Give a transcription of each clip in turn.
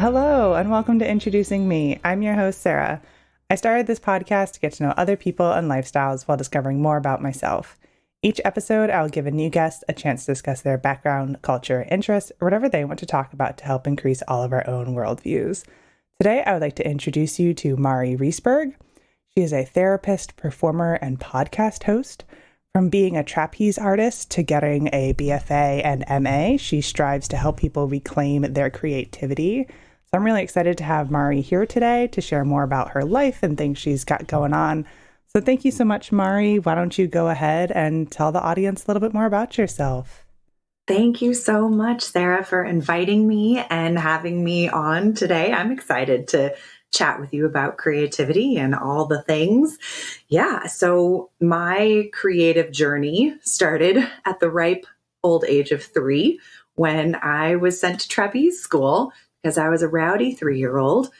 Hello, and welcome to Introducing Me. I'm your host, Sarah. I started this podcast to get to know other people and lifestyles while discovering more about myself. Each episode, I'll give a new guest a chance to discuss their background, culture, interests, or whatever they want to talk about to help increase all of our own worldviews. Today, I would like to introduce you to Mari Reisberg. She is a therapist, performer, and podcast host. From being a trapeze artist to getting a BFA and MA, she strives to help people reclaim their creativity. So I'm really excited to have Mari here today to share more about her life and things she's got going on. So thank you so much, Mari. Why don't you go ahead and tell the audience a little bit more about yourself? Thank you so much, Sarah, for inviting me and having me on today. I'm excited to chat with you about creativity and all the things. Yeah, so my creative journey started at the ripe old age of 3 when I was sent to trapeze school because I was a rowdy 3-year-old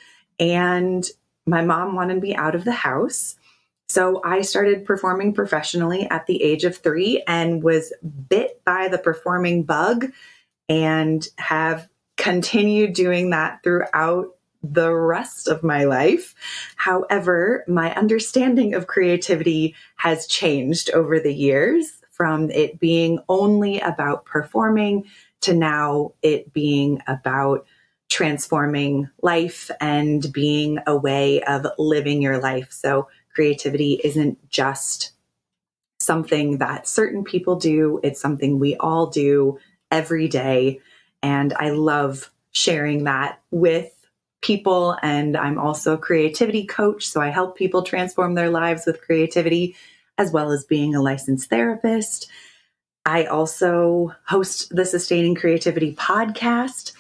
and my mom wanted me out of the house. So I started performing professionally at the age of 3 and was bit by the performing bug and have continued doing that throughout the rest of my life. However, my understanding of creativity has changed over the years from it being only about performing to now it being about transforming life and being a way of living your life. So creativity isn't just something that certain people do. It's something we all do every day. And I love sharing that with people. And I'm also a creativity coach. So I help people transform their lives with creativity, as well as being a licensed therapist. I also host the Sustaining Creativity podcast,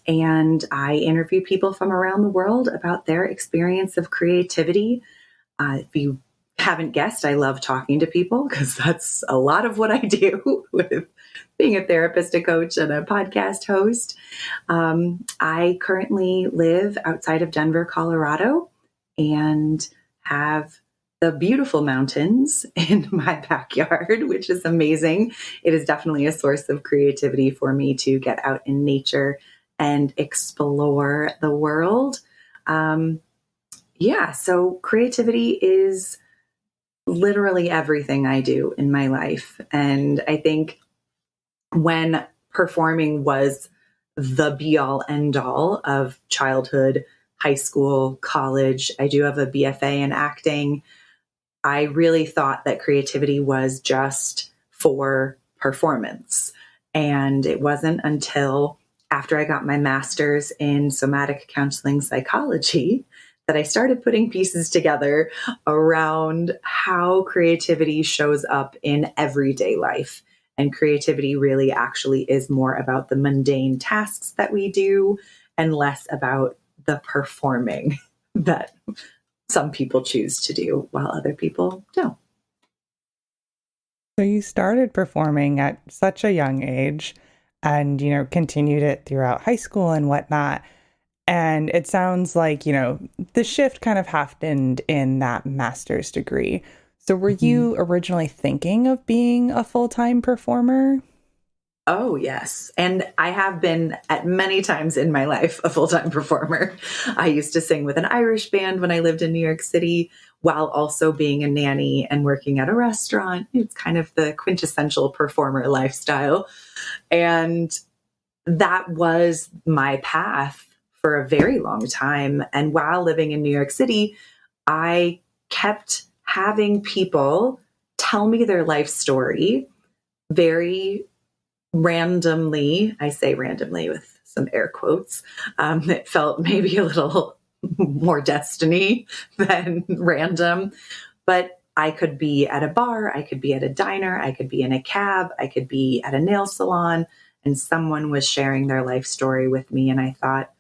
and I interview people from around the world about their experience of creativity. If you haven't guessed, I love talking to people because that's a lot of what I do with being a therapist, a coach, and a podcast host. I currently live outside of Denver, Colorado, and have the beautiful mountains in my backyard, which is amazing. It is definitely a source of creativity for me to get out in nature and explore the world. So creativity is literally everything I do in my life. And I think when performing was the be all end all of childhood, high school, college, I do have a BFA in acting. I really thought that creativity was just for performance. And it wasn't until after I got my master's in somatic counseling psychology that I started putting pieces together around how creativity shows up in everyday life. And creativity really actually is more about the mundane tasks that we do and less about the performing that some people choose to do while other people don't. So you started performing at such a young age and, continued it throughout high school and whatnot. And it sounds like, the shift kind of happened in that master's degree. So were you originally thinking of being a full-time performer? Oh, yes. And I have been at many times in my life a full-time performer. I used to sing with an Irish band when I lived in New York City while also being a nanny and working at a restaurant. It's kind of the quintessential performer lifestyle. And that was my path for a very long time. And while living in New York City, I kept having people tell me their life story very randomly. I say randomly with some air quotes. It felt maybe a little more destiny than random, but I could be at a bar, I could be at a diner, I could be in a cab, I could be at a nail salon, and someone was sharing their life story with me. And I thought,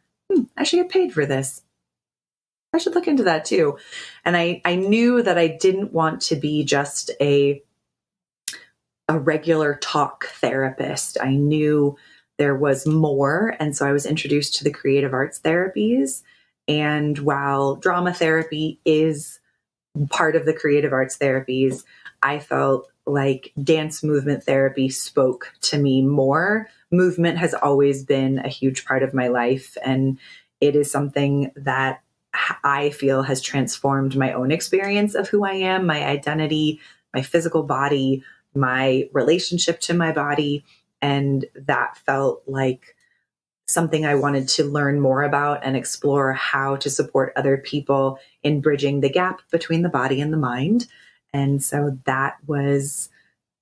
I should get paid for this. I should look into that too. And I knew that I didn't want to be just a regular talk therapist. I knew there was more. And so I was introduced to the creative arts therapies. And while drama therapy is part of the creative arts therapies, I felt like dance movement therapy spoke to me more. Movement has always been a huge part of my life. And it is something that I feel has transformed my own experience of who I am, my identity, my physical body, my relationship to my body. And that felt like something I wanted to learn more about and explore how to support other people in bridging the gap between the body and the mind. And so that was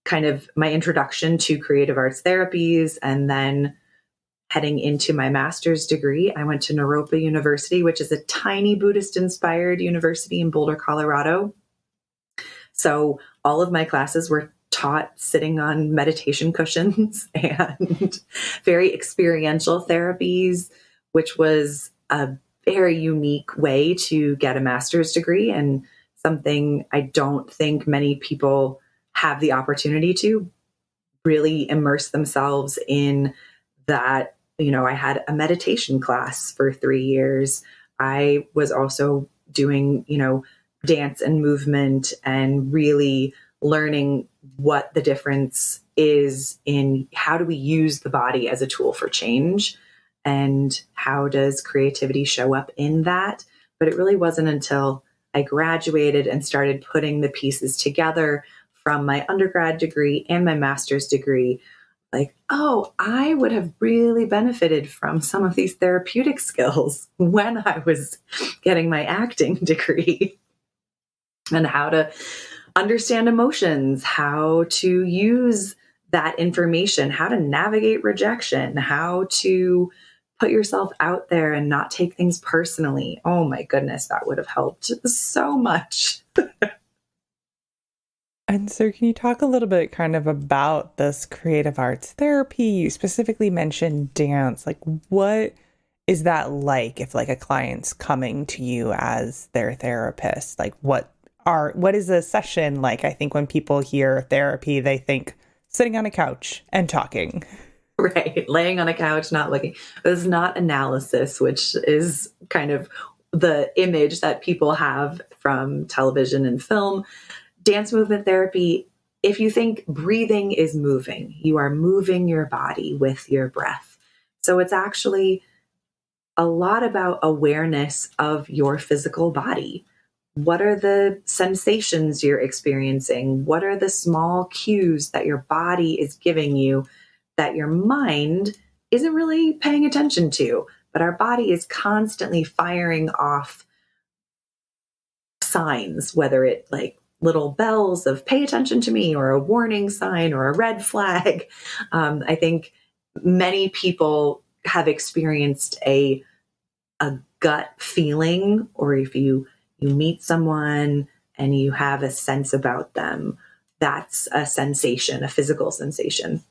kind of my introduction to creative arts therapies. And then heading into my master's degree, I went to Naropa University, which is a tiny Buddhist inspired university in Boulder, Colorado. So all of my classes were taught sitting on meditation cushions and very experiential therapies, which was a very unique way to get a master's degree and something I don't think many people have the opportunity to really immerse themselves in that. I had a meditation class for 3 years. I was also doing, dance and movement and really learning what the difference is in how do we use the body as a tool for change and how does creativity show up in that. But it really wasn't until I graduated and started putting the pieces together from my undergrad degree and my master's degree, like, oh, I would have really benefited from some of these therapeutic skills when I was getting my acting degree. And how to understand emotions, how to use that information, how to navigate rejection, how to put yourself out there and not take things personally. Oh my goodness, that would have helped so much. And so can you talk a little bit kind of about this creative arts therapy? You specifically mentioned dance. Like, what is that like if like a client's coming to you as their therapist? Like what is a session like? I think when people hear therapy, they think sitting on a couch and talking. Right. Laying on a couch, not looking. It's not analysis, which is kind of the image that people have from television and film. Dance movement therapy, if you think breathing is moving, you are moving your body with your breath. So it's actually a lot about awareness of your physical body. What are the sensations you're experiencing? What are the small cues that your body is giving you that your mind isn't really paying attention to? But our body is constantly firing off signs, whether it like little bells of pay attention to me or a warning sign or a red flag. I think many people have experienced a gut feeling, or if you meet someone and you have a sense about them, that's a sensation, a physical sensation.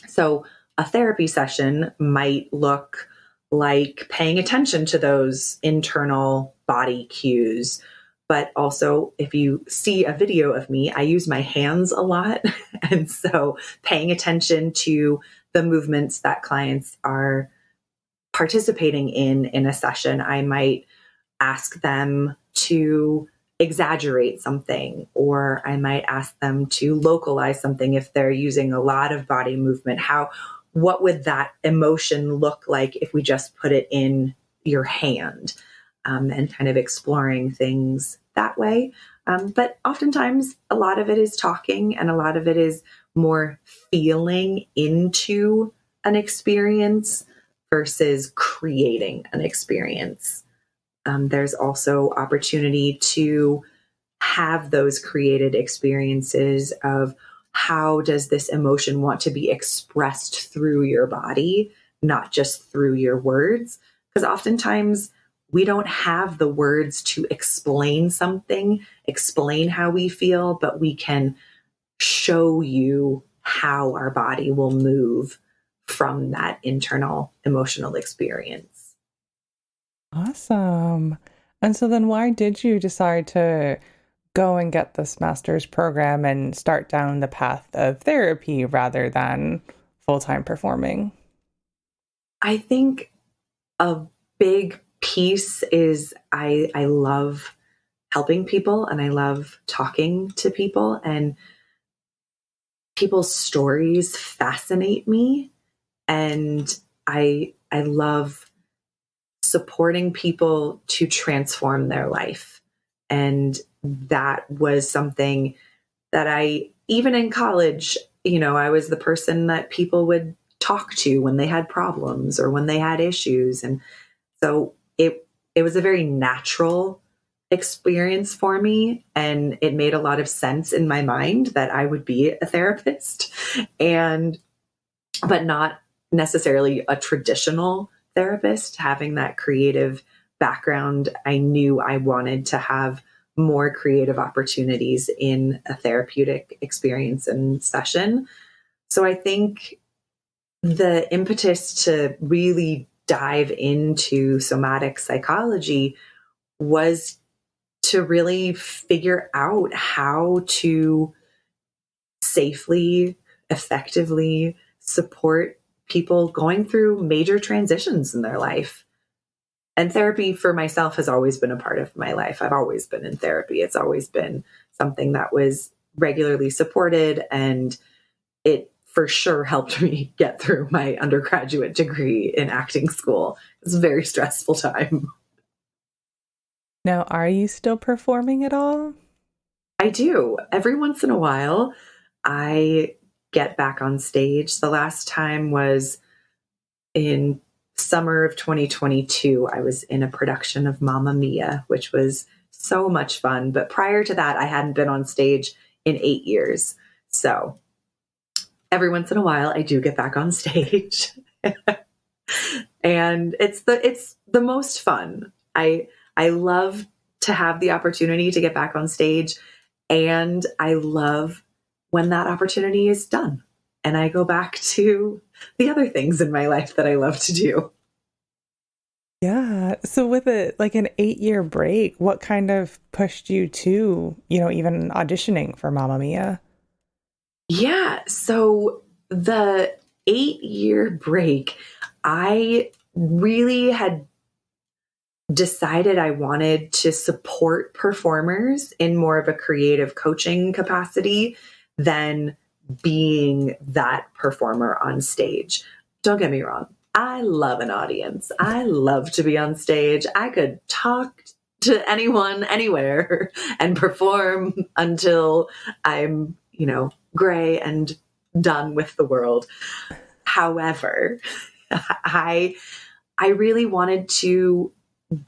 So a therapy session might look like paying attention to those internal body cues. But also, if you see a video of me, I use my hands a lot. And so paying attention to the movements that clients are participating in a session, I might ask them to exaggerate something, or I might ask them to localize something if they're using a lot of body movement. What would that emotion look like if we just put it in your hand? And kind of exploring things that way. But oftentimes, a lot of it is talking and a lot of it is more feeling into an experience versus creating an experience. There's also opportunity to have those created experiences of how does this emotion want to be expressed through your body, not just through your words. Because oftentimes we don't have the words to explain something, explain how we feel, but we can show you how our body will move from that internal emotional experience. Awesome. And so then why did you decide to go and get this master's program and start down the path of therapy rather than full-time performing? I think a big piece is I love helping people and I love talking to people, and people's stories fascinate me. And I love supporting people to transform their life. And that was something that even in college, I was the person that people would talk to when they had problems or when they had issues. And so it was a very natural experience for me. And it made a lot of sense in my mind that I would be a therapist but not necessarily a traditional therapist. Having that creative background, I knew I wanted to have more creative opportunities in a therapeutic experience and session. So I think the impetus to really dive into somatic psychology was to really figure out how to safely, effectively support people going through major transitions in their life. And therapy for myself has always been a part of my life. I've always been in therapy. It's always been something that was regularly supported, and it for sure helped me get through my undergraduate degree in acting school. It's a very stressful time. Now, are you still performing at all? I do. Every once in a while, I get back on stage. The last time was in summer of 2022. I was in a production of Mamma Mia, which was so much fun. But prior to that, I hadn't been on stage in 8 years. So every once in a while, I do get back on stage. And it's the most fun. I love to have the opportunity to get back on stage. And I love when that opportunity is done and I go back to the other things in my life that I love to do. Yeah. So with like an 8-year break, what kind of pushed you to, even auditioning for Mamma Mia? Yeah. So the 8-year break, I really had decided I wanted to support performers in more of a creative coaching capacity than being that performer on stage. Don't get me wrong. I love an audience. I love to be on stage. I could talk to anyone, anywhere, and perform until I'm, gray and done with the world. However, I really wanted to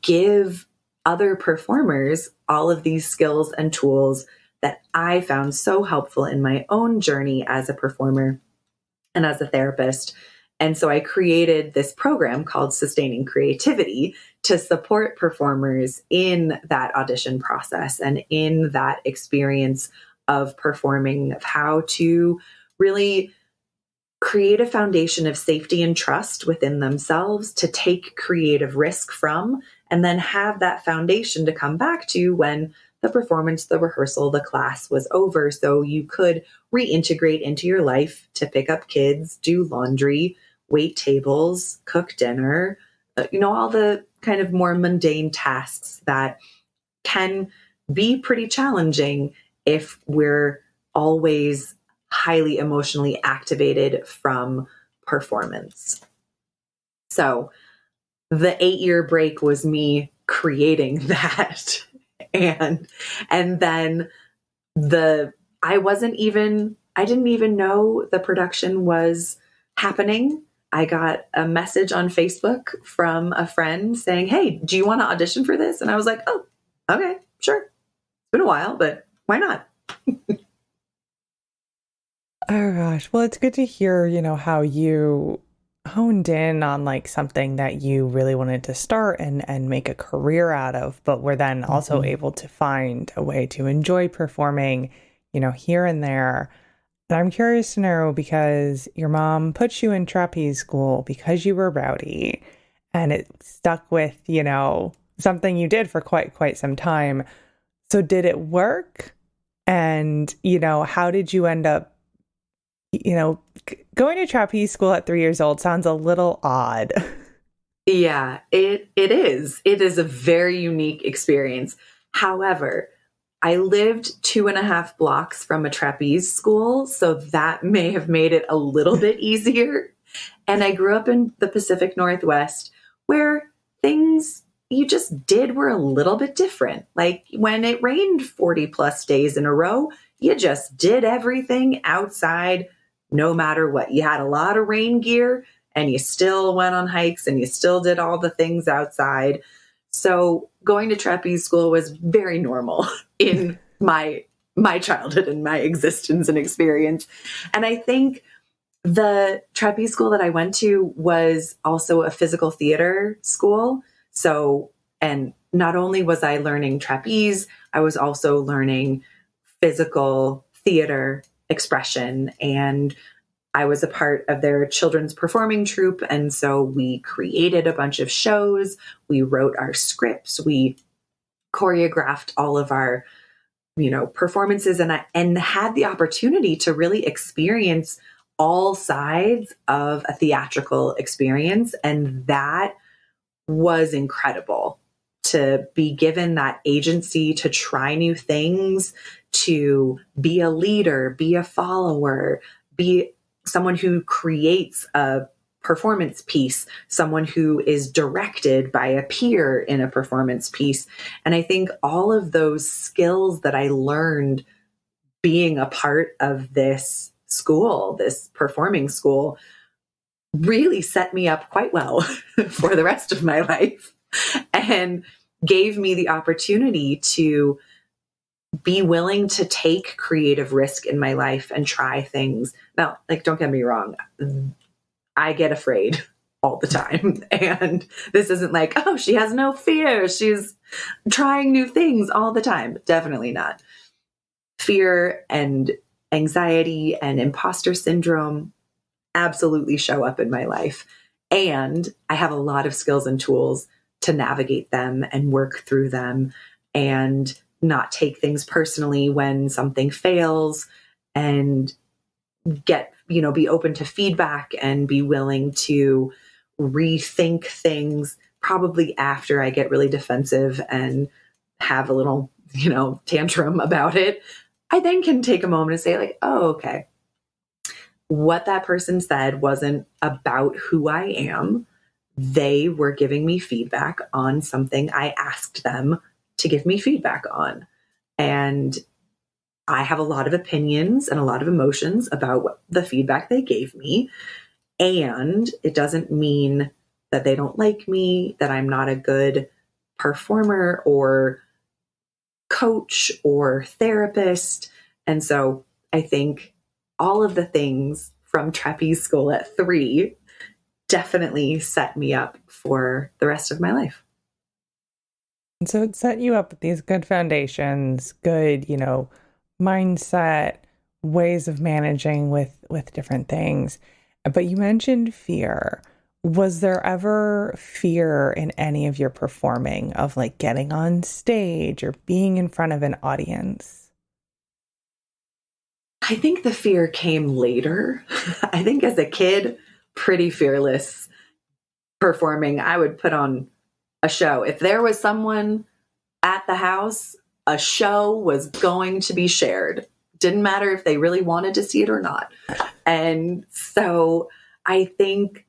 give other performers all of these skills and tools that I found so helpful in my own journey as a performer and as a therapist. And so I created this program called Sustaining Creativity to support performers in that audition process and in that experience of performing, of how to really create a foundation of safety and trust within themselves to take creative risk from, and then have that foundation to come back to when the performance, the rehearsal, the class was over. So you could reintegrate into your life to pick up kids, do laundry, wait tables, cook dinner, all the kind of more mundane tasks that can be pretty challenging if we're always highly emotionally activated from performance. So the 8-year break was me creating that. And then I didn't even know the production was happening. I got a message on Facebook from a friend saying, "Hey, do you want to audition for this?" And I was like, "Oh, okay, sure. It's been a while, but why not?" Oh gosh. Well, it's good to hear, how you honed in on like something that you really wanted to start and make a career out of, but were then also able to find a way to enjoy performing, here and there. And I'm curious to know, because your mom put you in trapeze school because you were rowdy, and it stuck with, something you did for quite some time. So did it work? And, how did you end up, going to trapeze school at 3 years old sounds a little odd. Yeah, it is. It is a very unique experience. However, I lived 2.5 blocks from a trapeze school, so that may have made it a little bit easier. And I grew up in the Pacific Northwest, where things you just did were a little bit different. Like when it rained 40 plus days in a row, you just did everything outside no matter what. You had a lot of rain gear and you still went on hikes and you still did all the things outside. So going to trapeze school was very normal in my childhood and my existence and experience. And I think the trapeze school that I went to was also a physical theater school. So, and not only was I learning trapeze, I was also learning physical theater expression. And I was a part of their children's performing troupe. And so we created a bunch of shows. We wrote our scripts. We choreographed all of our, performances, and had the opportunity to really experience all sides of a theatrical experience. And that was incredible, to be given that agency to try new things, to be a leader, be a follower, be someone who creates a performance piece, someone who is directed by a peer in a performance piece. And I think all of those skills that I learned being a part of this school, this performing school, really set me up quite well for the rest of my life and gave me the opportunity to be willing to take creative risk in my life and try things. Now, don't get me wrong, I get afraid all the time. And this isn't like, oh, she has no fear, she's trying new things all the time. Definitely not. Fear and anxiety and imposter syndrome absolutely show up in my life. And I have a lot of skills and tools to navigate them and work through them and not take things personally when something fails, and be open to feedback and be willing to rethink things probably after I get really defensive and have a little, tantrum about it. I then can take a moment and say oh, okay, what that person said wasn't about who I am. They were giving me feedback on something I asked them to give me feedback on. And I have a lot of opinions and a lot of emotions about the feedback they gave me. And it doesn't mean that they don't like me, that I'm not a good performer or coach or therapist. And so I think all of the things from trapeze school at 3 definitely set me up for the rest of my life. And so it set you up with these good foundations, good, mindset, ways of managing with different things. But you mentioned fear. Was there ever fear in any of your performing of getting on stage or being in front of an audience? I think the fear came later. I think as a kid, pretty fearless performing. I would put on a show. If there was someone at the house, a show was going to be shared. Didn't matter if they really wanted to see it or not. And so I think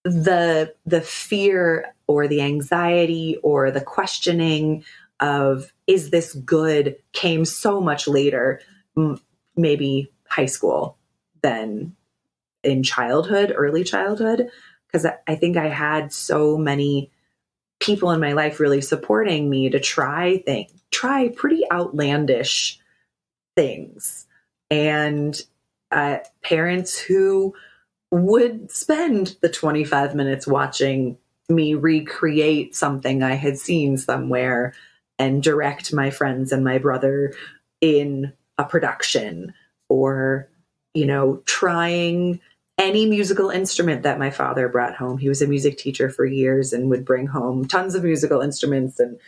the fear or the anxiety or the questioning of, is this good, came so much later, maybe high school than in childhood, early childhood, because I think I had so many people in my life really supporting me to try pretty outlandish things. And parents who would spend the 25 minutes watching me recreate something I had seen somewhere and direct my friends and my brother in a production, or, trying any musical instrument that my father brought home. He was a music teacher for years and would bring home tons of musical instruments, and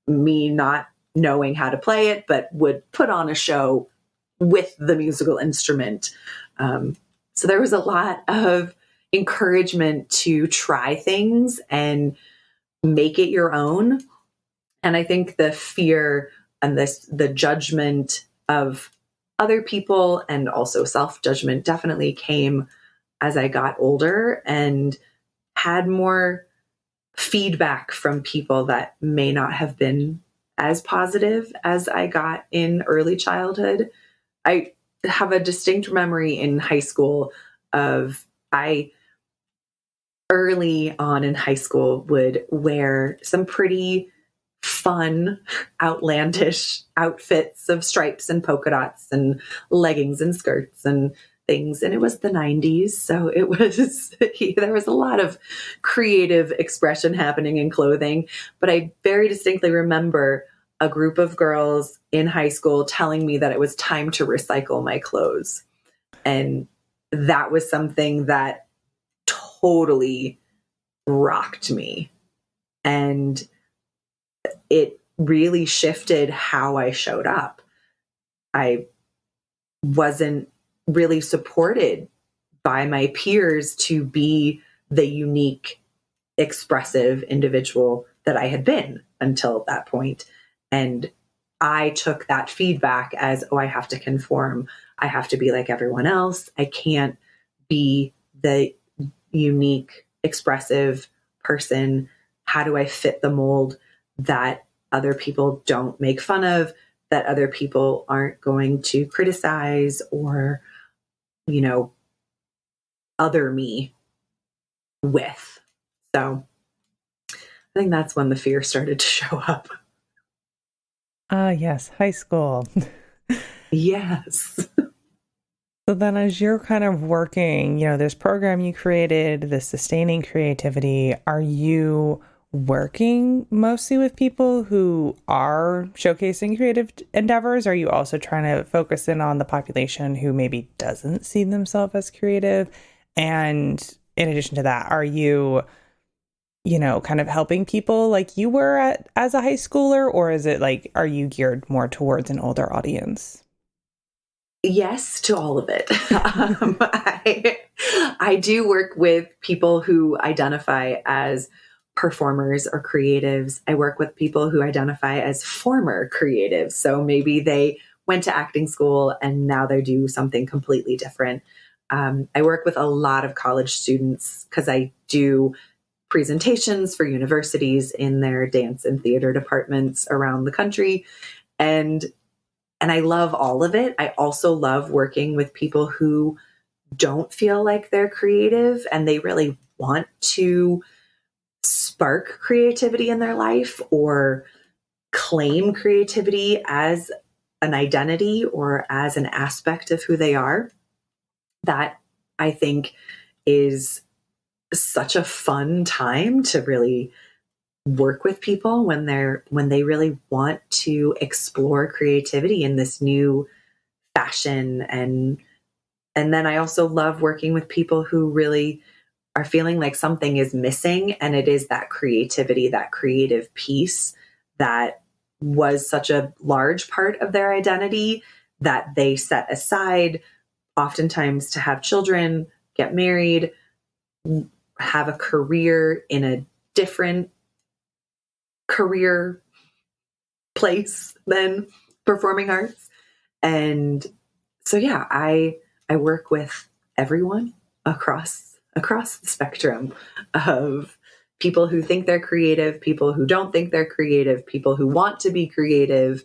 me not knowing how to play it, but would put on a show with the musical instrument. So there was a lot of encouragement to try things and make it your own. And I think the fear and the judgment of other people and also self-judgment definitely came as I got older and had more feedback from people that may not have been as positive as I got in early childhood. I have a distinct memory in high school of I early on in high school would wear some pretty fun, outlandish outfits of stripes and polka dots and leggings and skirts and things. And it was the 90s. So it was, there was a lot of creative expression happening in clothing. But I very distinctly remember a group of girls in high school telling me that it was time to recycle my clothes. And that was something that totally rocked me. And it really shifted how I showed up. I wasn't really supported by my peers to be the unique, expressive individual that I had been until that point. And I took that feedback as, oh, I have to conform. I have to be like everyone else. I can't be the unique, expressive person. How do I fit the mold that other people don't make fun of, that other people aren't going to criticize or, other me with? So I think that's when the fear started to show up. Yes, high school. Yes. So then as you're kind of working, this program you created, the sustaining creativity, are you working mostly with people who are showcasing creative endeavors? Are you also trying to focus in on the population who maybe doesn't see themselves as creative? And in addition to that, are you, kind of helping people like you were as a high schooler, or is it like, are you geared more towards an older audience? Yes to all of it. I do work with people who identify as performers or creatives. I work with people who identify as former creatives. So maybe they went to acting school and now they do something completely different. I work with a lot of college students because I do presentations for universities in their dance and theater departments around the country. And I love all of it. I also love working with people who don't feel like they're creative and they really want to spark creativity in their life or claim creativity as an identity or as an aspect of who they are. That I think is such a fun time to really work with people when they really want to explore creativity in this new fashion. And then I also love working with people who really are feeling like something is missing, and it is that creativity, that creative piece that was such a large part of their identity that they set aside oftentimes to have children, get married, have a career in a different career place than performing arts. And so, yeah, I work with everyone across the spectrum of people who think they're creative, people who don't think they're creative, people who want to be creative,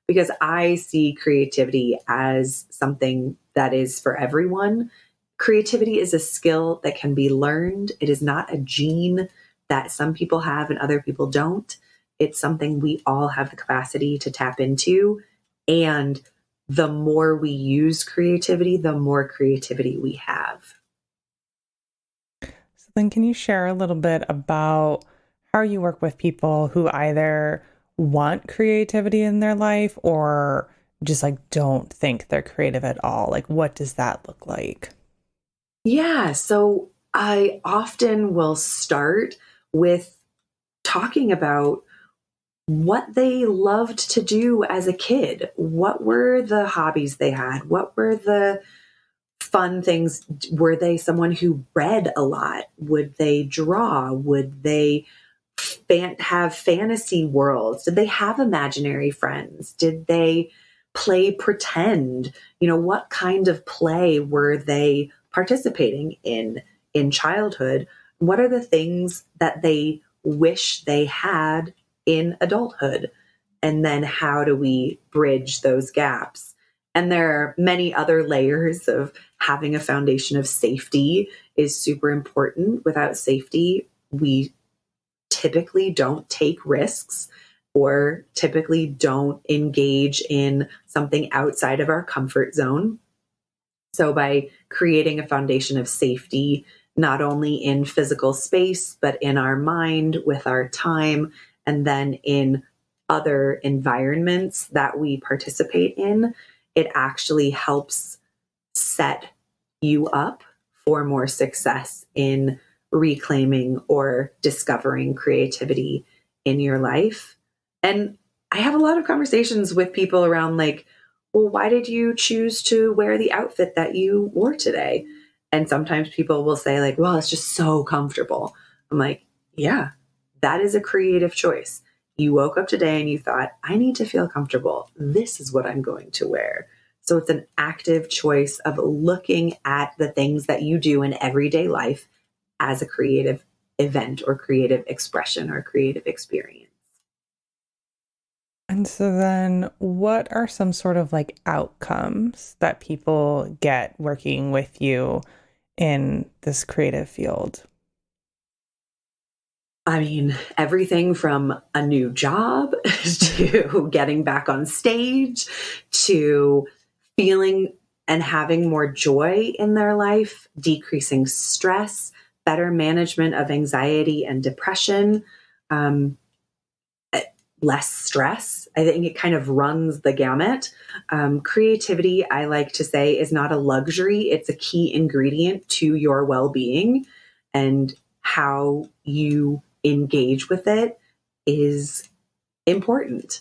because I see creativity as something that is for everyone. Creativity is a skill that can be learned. It is not a gene that some people have and other people don't. It's something we all have the capacity to tap into. And the more we use creativity, the more creativity we have. So then can you share a little bit about how you work with people who either want creativity in their life or just like don't think they're creative at all? Like, what does that look like? Yeah, so I often will start with talking about what they loved to do as a kid. What were the hobbies they had? What were the fun things? Were they someone who read a lot? Would they draw? Would they have fantasy worlds? Did they have imaginary friends? Did they play pretend? What kind of play were they participating in childhood? What are the things that they wish they had in adulthood? And then how do we bridge those gaps? And there are many other layers of having a foundation of safety is super important. Without safety, we typically don't take risks or typically don't engage in something outside of our comfort zone. So by creating a foundation of safety, not only in physical space, but in our mind, with our time, and then in other environments that we participate in, it actually helps set you up for more success in reclaiming or discovering creativity in your life. And I have a lot of conversations with people around like, well, why did you choose to wear the outfit that you wore today? And sometimes people will say like, well, it's just so comfortable. I'm like, yeah, that is a creative choice. You woke up today and you thought, I need to feel comfortable. This is what I'm going to wear. So it's an active choice of looking at the things that you do in everyday life as a creative event or creative expression or creative experience. And so then what are some sort of like outcomes that people get working with you in this creative field? I mean, everything from a new job to getting back on stage to feeling and having more joy in their life, decreasing stress, better management of anxiety and depression, less stress. I think it kind of runs the gamut. Creativity, I like to say, is not a luxury. It's a key ingredient to your well-being, and how you engage with it is important.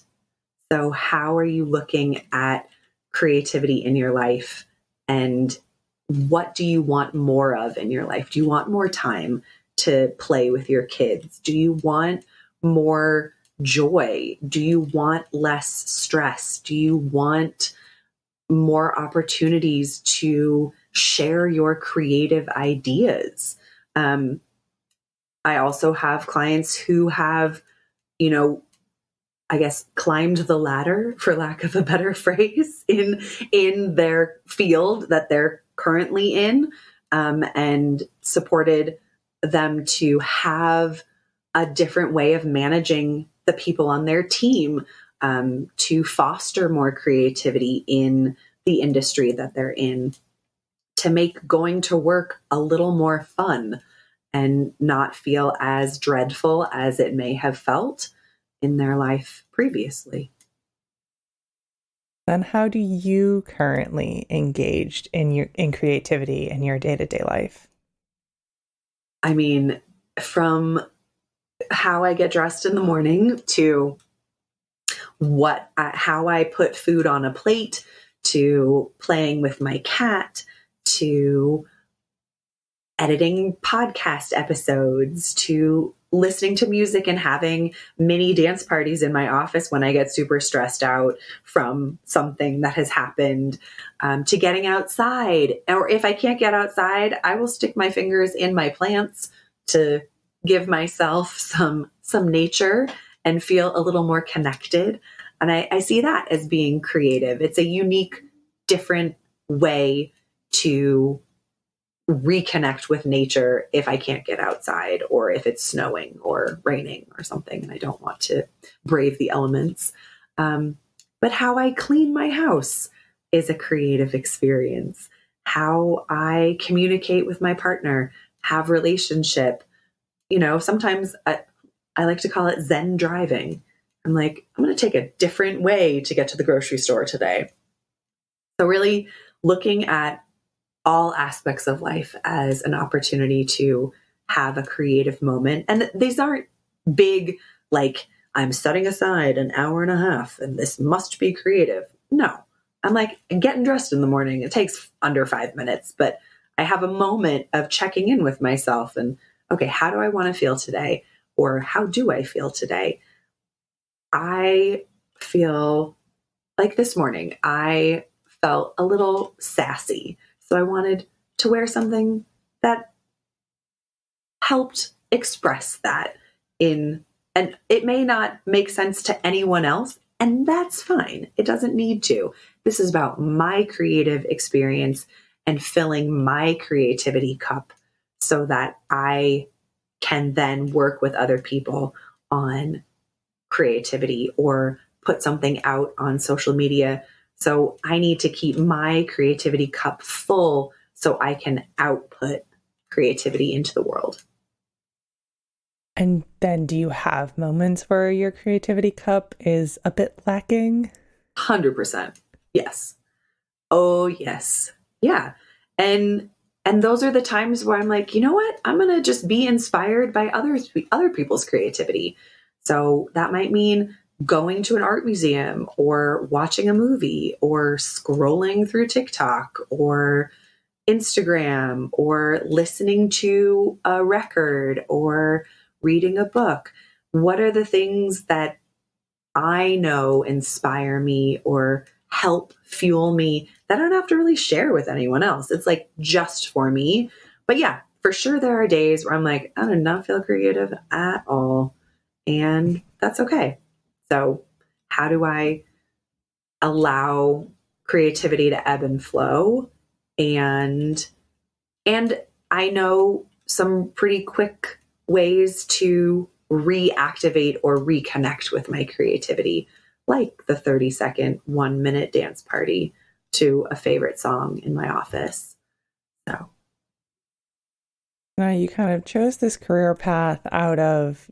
So how are you looking at creativity in your life, and what do you want more of in your life? Do you want more time to play with your kids? Do you want more joy? Do you want less stress? Do you want more opportunities to share your creative ideas? I also have clients who have, I guess, climbed the ladder, for lack of a better phrase, in their field that they're currently in, and supported them to have a different way of managing the people on their team, to foster more creativity in the industry that they're in, to make going to work a little more fun and not feel as dreadful as it may have felt in their life previously. Then how do you currently engage in creativity in your day-to-day life? I mean, from how I get dressed in the morning to how I put food on a plate, to playing with my cat, to editing podcast episodes, to listening to music and having mini dance parties in my office when I get super stressed out from something that has happened, to getting outside. Or if I can't get outside, I will stick my fingers in my plants to give myself some nature and feel a little more connected. And I see that as being creative. It's a unique, different way to reconnect with nature if I can't get outside, or if it's snowing or raining or something and I don't want to brave the elements. But how I clean my house is a creative experience. How I communicate with my partner, have relationship. Sometimes I like to call it Zen driving. I'm like, I'm going to take a different way to get to the grocery store today. So really looking at all aspects of life as an opportunity to have a creative moment. And these aren't big, like, I'm setting aside an hour and a half and this must be creative. No, I'm like getting dressed in the morning. It takes under 5 minutes, but I have a moment of checking in with myself and, okay, how do I want to feel today? Or how do I feel today? I feel like this morning, I felt a little sassy. So I wanted to wear something that helped express that and it may not make sense to anyone else, and that's fine. It doesn't need to. This is about my creative experience and filling my creativity cup so that I can then work with other people on creativity or put something out on social media. So I need to keep my creativity cup full so I can output creativity into the world. And then do you have moments where your creativity cup is a bit lacking? 100%. Yes. Oh, yes. Yeah. And those are the times where I'm like, you know what? I'm going to just be inspired by other people's creativity. So that might mean going to an art museum or watching a movie or scrolling through TikTok or Instagram or listening to a record or reading a book. What are the things that I know inspire me or help fuel me that I don't have to really share with anyone else? It's like just for me. But yeah, for sure, there are days where I'm like, I do not feel creative at all. And that's okay. So, how do I allow creativity to ebb and flow? And I know some pretty quick ways to reactivate or reconnect with my creativity, like the 30-second, 1 minute dance party to a favorite song in my office. So Now, you kind of chose this career path out of,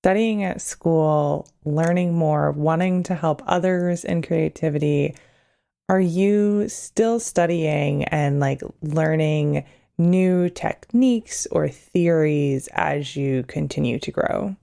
studying at school, learning more, wanting to help others in creativity. Are you still studying and like learning new techniques or theories as you continue to grow?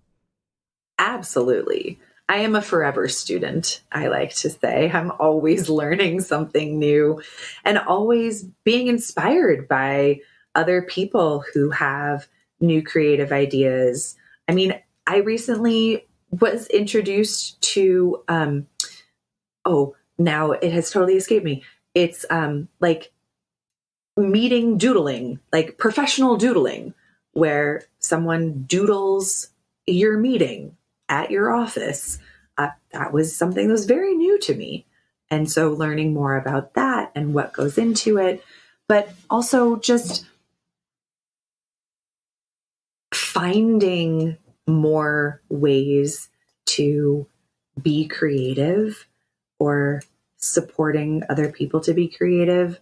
absolutely. I am a forever student, I like to say. I'm always learning something new and always being inspired by other people who have new creative ideas. I mean, I recently was introduced to, oh, now it has totally escaped me. It's like meeting doodling, like professional doodling, where someone doodles your meeting at your office. That was something that was very new to me. And so learning more about that and what goes into it, but also just finding more ways to be creative or supporting other people to be creative,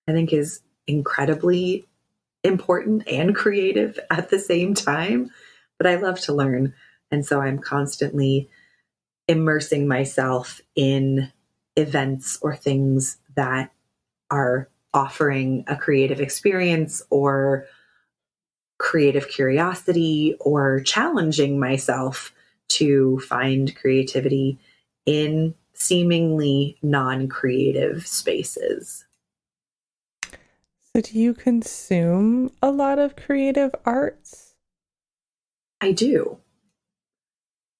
I think is incredibly important and creative at the same time. But I love to learn. And so I'm constantly immersing myself in events or things that are offering a creative experience or creative curiosity or challenging myself to find creativity in seemingly non-creative spaces. So, do you consume a lot of creative arts? I do.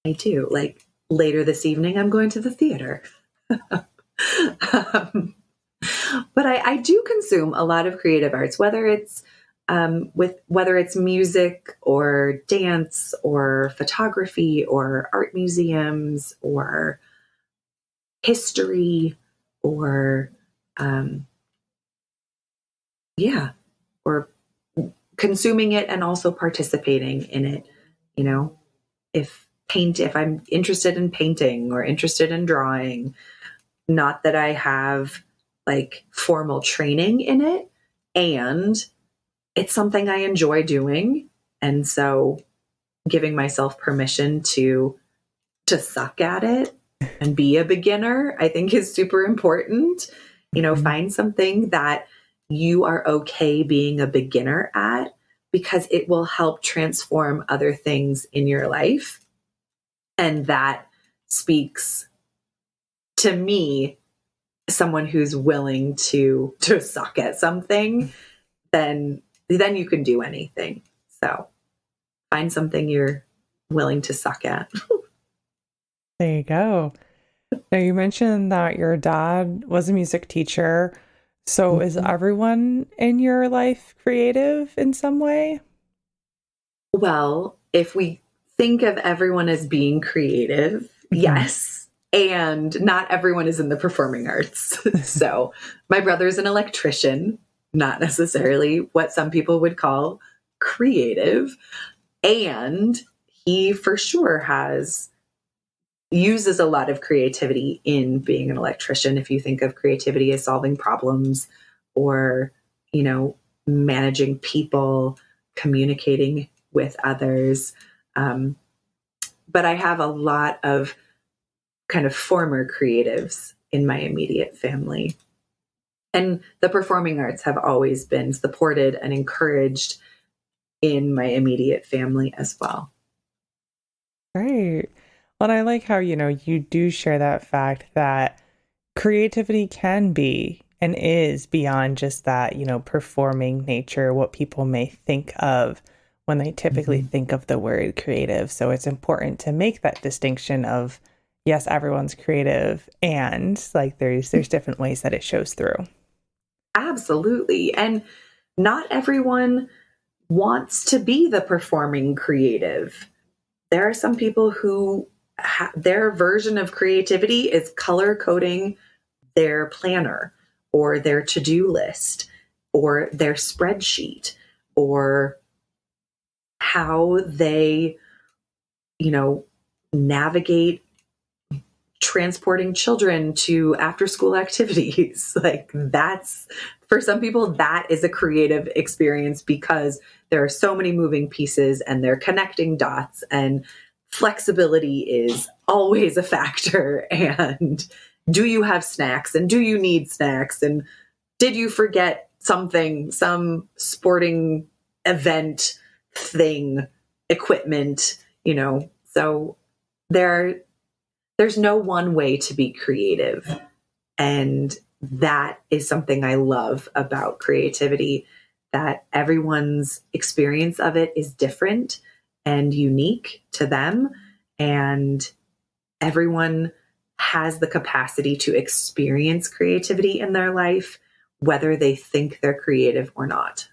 I do. Like later this evening, I'm going to the theater. But I do consume a lot of creative arts, whether it's music or dance or photography or art museums or history or yeah, or consuming it and also participating in it. You know, if I'm interested in painting or interested in drawing, not that I have like formal training in it, and it's something I enjoy doing. And so giving myself permission to suck at it and be a beginner, I think is super important. Find something that you are okay being a beginner at because it will help transform other things in your life. And that speaks to me, someone who's willing to suck at something, then you can do anything. So find something you're willing to suck at. There you go. Now, you mentioned that your dad was a music teacher. So is everyone in your life creative in some way? Well, if we think of everyone as being creative, yes. And not everyone is in the performing arts. So my brother's an electrician, not necessarily what some people would call creative. And he for sure uses a lot of creativity in being an electrician. If you think of creativity as solving problems or, managing people, communicating with others. But I have a lot of kind of former creatives in my immediate family. And the performing arts have always been supported and encouraged in my immediate family as well. Great. Well, and I like how, you do share that fact that creativity can be and is beyond just that, performing nature, what people may think of when they typically think of the word creative. So it's important to make that distinction of, yes, everyone's creative, and like there's different ways that it shows through. Absolutely. And not everyone wants to be the performing creative. There are some people who their version of creativity is color coding their planner or their to-do list or their spreadsheet or how they, navigate transporting children to after school activities. Like that's, for some people, that is a creative experience because there are so many moving pieces and they're connecting dots, and flexibility is always a factor. And do you have snacks, and do you need snacks, and did you forget something, some sporting event thing, equipment, so there's no one way to be creative. And that is something I love about creativity, that everyone's experience of it is different and unique to them. And everyone has the capacity to experience creativity in their life, whether they think they're creative or not.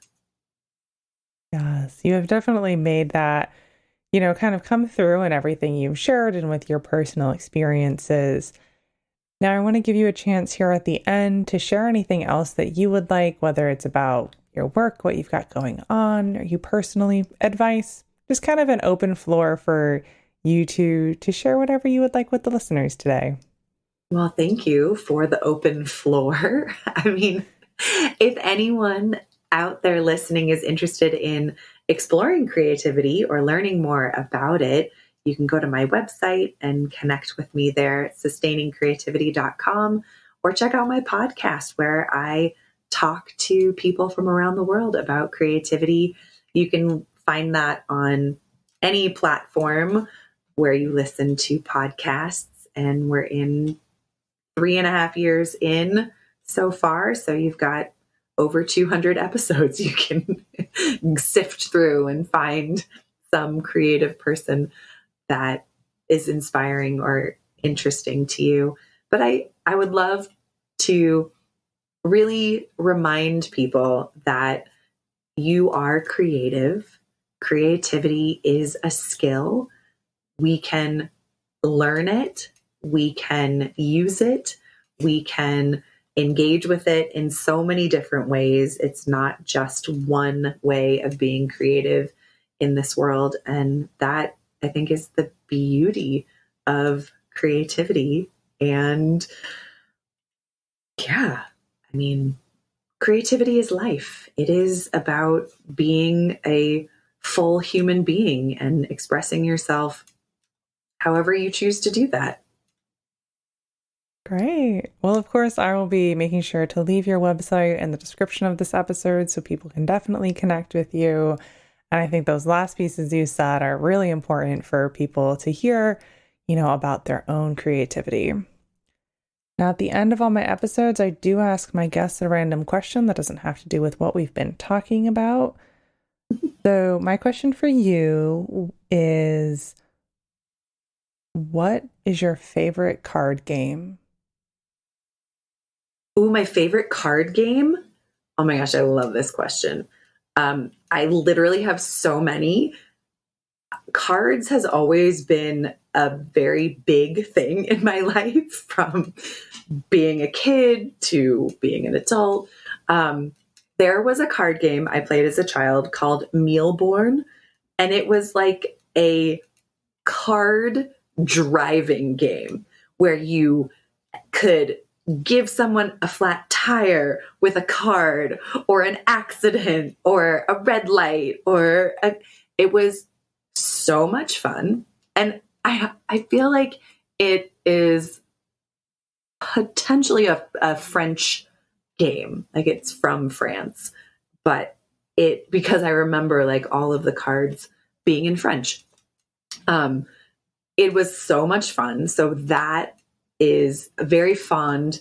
Yes, you have definitely made that, kind of come through in everything you've shared and with your personal experiences. Now, I want to give you a chance here at the end to share anything else that you would like, whether it's about your work, what you've got going on, or you personally, advice, just kind of an open floor for you to share whatever you would like with the listeners today. Well, thank you for the open floor. I mean, if anyone out there listening is interested in exploring creativity or learning more about it, you can go to my website and connect with me there at sustainingcreativity.com, or check out my podcast where I talk to people from around the world about creativity. You can find that on any platform where you listen to podcasts, and we're in 3.5 years in so far. So you've got over 200 episodes you can sift through and find some creative person that is inspiring or interesting to you. But I would love to really remind people that you are creative. Creativity is a skill. We can learn it. We can use it. We can engage with it in so many different ways. It's not just one way of being creative in this world. And that, I think, is the beauty of creativity. And yeah, I mean, creativity is life. It is about being a full human being and expressing yourself however you choose to do that. Great. Well, of course, I will be making sure to leave your website in the description of this episode so people can definitely connect with you. And I think those last pieces you said are really important for people to hear, about their own creativity. Now, at the end of all my episodes, I do ask my guests a random question that doesn't have to do with what we've been talking about. So my question for you is, what is your favorite card game? Ooh, my favorite card game? Oh my gosh, I love this question. I literally have so many. cards has always been a very big thing in my life, from being a kid to being an adult. There was a card game I played as a child called Mealborn, and it was like a card driving game where you could give someone a flat tire with a card, or an accident, or a red light, it was so much fun. And I feel like it is potentially a French game. Like, it's from France, but because I remember like all of the cards being in French. It was so much fun. So that is a very fond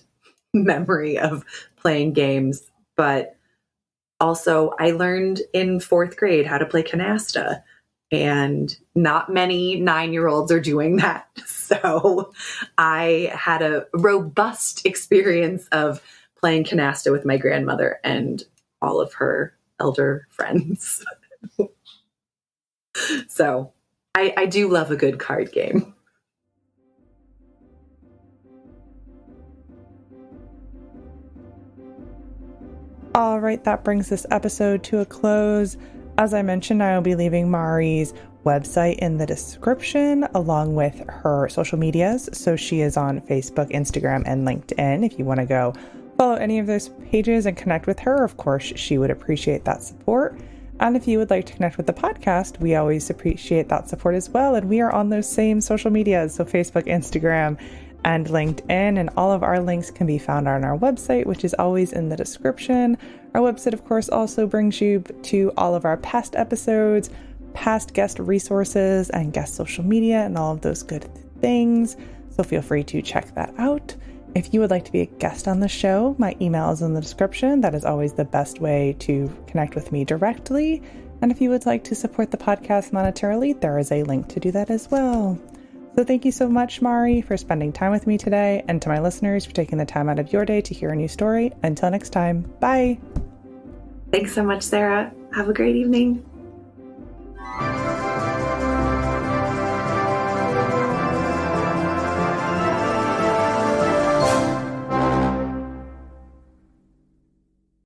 memory of playing games. But also, I learned in 4th grade how to play canasta, and not many 9-year-olds are doing that. So I had a robust experience of playing canasta with my grandmother and all of her elder friends. So I do love a good card game. All right, that brings this episode to a close. As I mentioned, I will be leaving Mari's website in the description along with her social medias. So she is on Facebook, Instagram, and LinkedIn. If you want to go follow any of those pages and connect with her, of course, she would appreciate that support. And if you would like to connect with the podcast, we always appreciate that support as well. And we are on those same social medias, so Facebook, Instagram, and LinkedIn. And all of our links can be found on our website, which is always in the description. Our website, of course, also brings you to all of our past episodes, past guest resources, and guest social media, and all of those good things. So feel free to check that out. If you would like to be a guest on the show, my email is in the description. That is always the best way to connect with me directly. And if you would like to support the podcast monetarily, there is a link to do that as well. So thank you so much, Mari, for spending time with me today, and to my listeners for taking the time out of your day to hear a new story. Until next time, bye. Thanks so much, Sarah. Have a great evening.